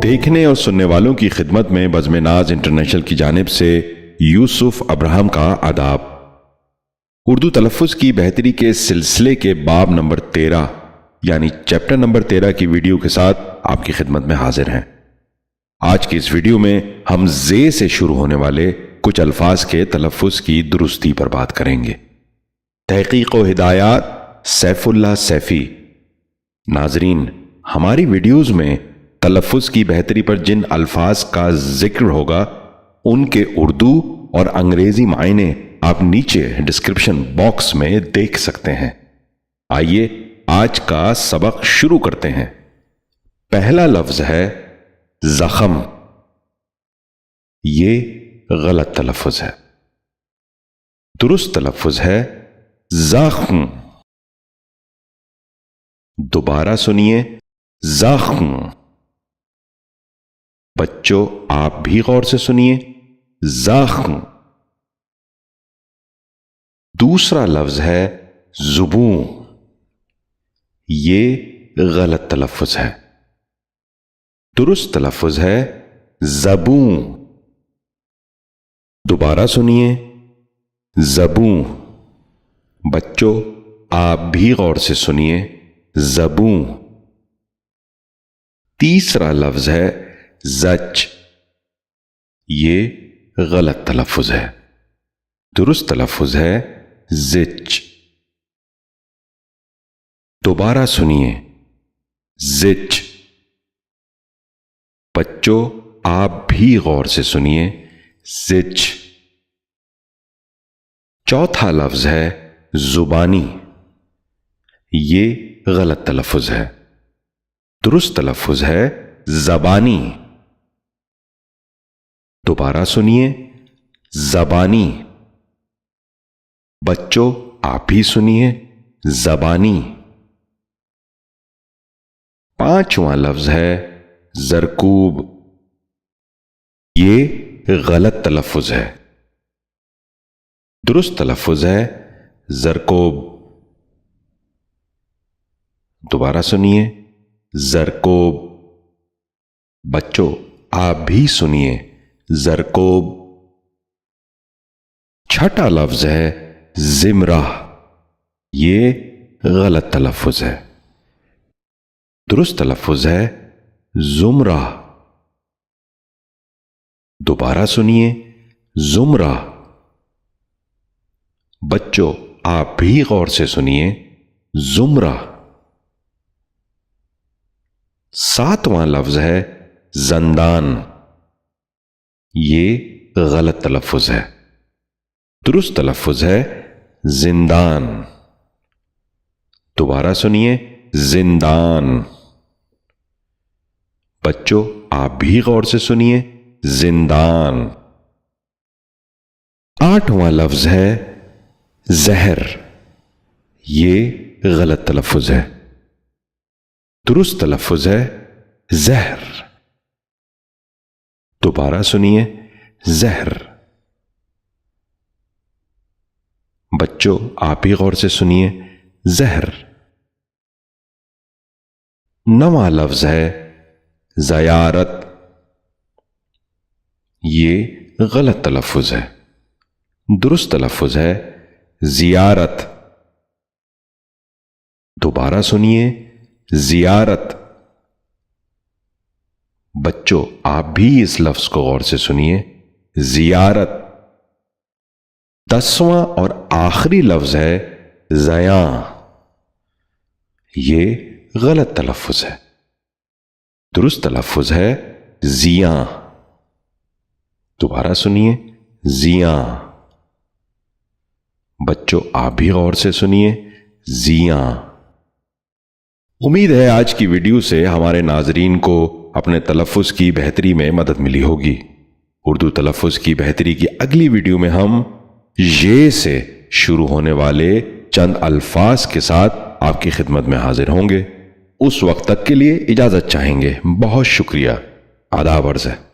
دیکھنے اور سننے والوں کی خدمت میں بزم ناز انٹرنیشنل کی جانب سے یوسف ابراہم کا آداب۔ اردو تلفظ کی بہتری کے سلسلے کے باب نمبر 13 یعنی چیپٹر نمبر 13 کی ویڈیو کے ساتھ آپ کی خدمت میں حاضر ہیں۔ آج کی اس ویڈیو میں ہم زے سے شروع ہونے والے کچھ الفاظ کے تلفظ کی درستی پر بات کریں گے۔ تحقیق و ہدایات سیف اللہ سیفی۔ ناظرین، ہماری ویڈیوز میں تلفظ کی بہتری پر جن الفاظ کا ذکر ہوگا ان کے اردو اور انگریزی معنی آپ نیچے ڈسکرپشن باکس میں دیکھ سکتے ہیں۔ آئیے آج کا سبق شروع کرتے ہیں۔ پہلا لفظ ہے زخم۔ یہ غلط تلفظ ہے۔ درست تلفظ ہے زخم۔ دوبارہ سنیے، زخم۔ بچوں آپ بھی غور سے سنیے، زخم۔ دوسرا لفظ ہے زبوں۔ یہ غلط تلفظ ہے۔ درست تلفظ ہے زبوں۔ دوبارہ سنیے، زبوں۔ بچوں آپ بھی غور سے سنیے، زبوں۔ تیسرا لفظ ہے زچ۔ یہ غلط تلفظ ہے۔ درست تلفظ ہے زچ۔ دوبارہ سنیے، زچ۔ بچوں آپ بھی غور سے سنیے، زچ۔ چوتھا لفظ ہے زبانی۔ یہ غلط تلفظ ہے۔ درست تلفظ ہے زبانی۔ دوبارہ سنیے، زبانی۔ بچوں آپ بھی سنیے، زبانی۔ پانچواں لفظ ہے زرکوب۔ یہ غلط تلفظ ہے۔ درست تلفظ ہے زرکوب۔ دوبارہ سنیے، زرکوب۔ بچوں آپ بھی سنیے، زرکوب۔ چھٹا لفظ ہے زمرہ۔ یہ غلط تلفظ ہے۔ درست تلفظ ہے زمرہ۔ دوبارہ سنیے، زمرہ۔ بچوں آپ بھی غور سے سنیے، زمرہ۔ ساتواں لفظ ہے زندان۔ یہ غلط تلفظ ہے۔ درست تلفظ ہے زندان۔ دوبارہ سنیے، زندان۔ بچوں آپ بھی غور سے سنیے، زندان۔ آٹھواں لفظ ہے زہر۔ یہ غلط تلفظ ہے۔ درست تلفظ ہے زہر۔ دوبارہ سنیے، زہر۔ بچوں آپ ہی غور سے سنیے، زہر۔ نواں لفظ ہے زیارت۔ یہ غلط تلفظ ہے۔ درست تلفظ ہے زیارت۔ دوبارہ سنیے، زیارت۔ بچوں آپ بھی اس لفظ کو غور سے سنیے، زیارت۔ 10واں اور آخری لفظ ہے زیاں۔ یہ غلط تلفظ ہے۔ درست تلفظ ہے زیاں۔ دوبارہ سنیے، زیاں۔ بچوں آپ بھی غور سے سنیے، زیاں۔ امید ہے آج کی ویڈیو سے ہمارے ناظرین کو اپنے تلفظ کی بہتری میں مدد ملی ہوگی۔ اردو تلفظ کی بہتری کی اگلی ویڈیو میں ہم یہ سے شروع ہونے والے چند الفاظ کے ساتھ آپ کی خدمت میں حاضر ہوں گے۔ اس وقت تک کے لیے اجازت چاہیں گے۔ بہت شکریہ۔ آداب عرض ہے۔